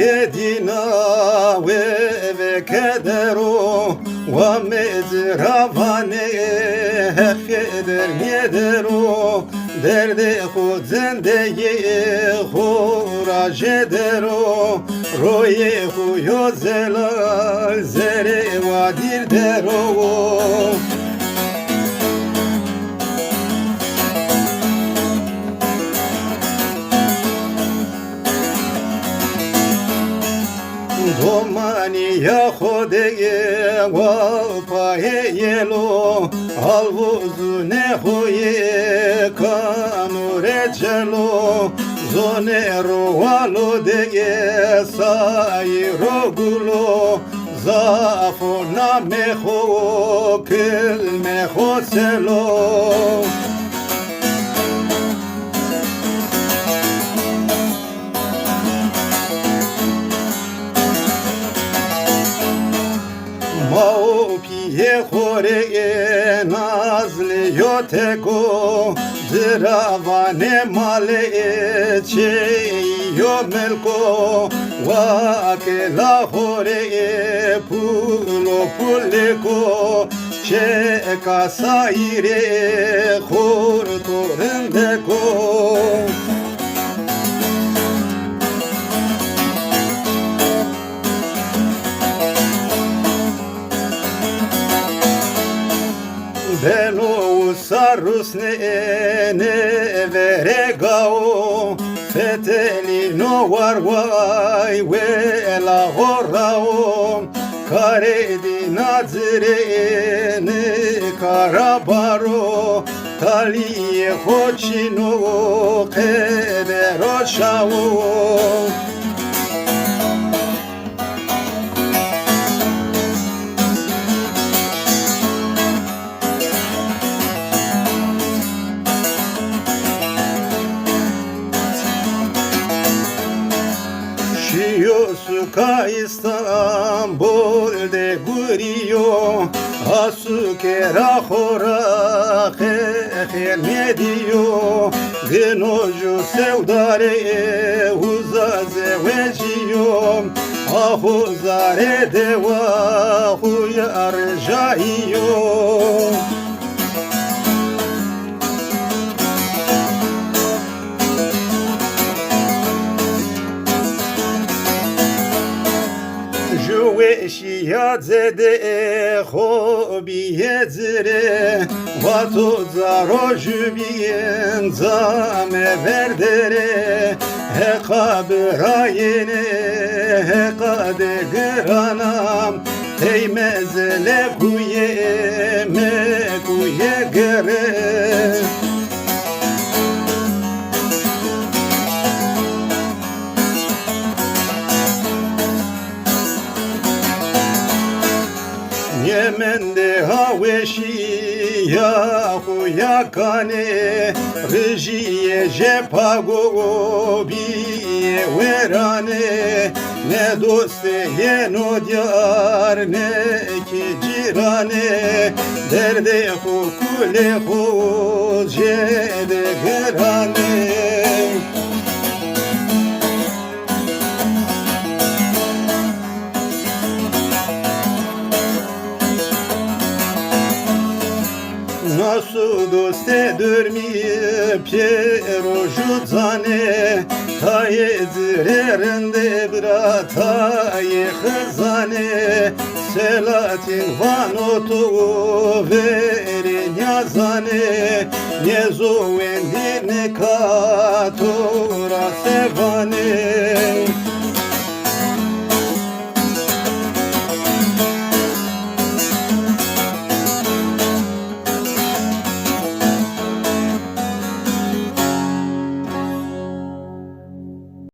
yedina ve kedero ve mezravane keder yedero derde khud zendegi khuraj dero roye khuyo zelal zere vadir dero Domani ya khode wal pahe yelo alvuzu ne hoye kanure chelo zonero walo dege sai rogulo zafo na meho kel meho selo Mao piye khore nazli yoteko Ziravane male che yo melko Wake la khore pulo puleko Che kasaire khur torendeko Beno sarus ne veregao feteli no warwai we la horao kare di nazire ne karabaro tali hochino kedero shao Suka İstanbul'de guriyo Asukera hora khel ne diyor Ginoju sevdare uzaze vejiyo Ahuzare deva huyar jahiyo Şiyat zede hobiye zire Vato zaro jübiyen zame verdere He kabirayene he kade granam Hey mezele kuye me kuye gere Yemen'de haveşi ya huya kane Rijiye jepago biye verane Ne doste yeno diyar ne ki cirane Derde hukule hujede gerane Nasıl doste dörmeyip yeroju zane Taye zirerinde bira taye hızane Selatin vanotu verin yazane Nyezo endine katura sevane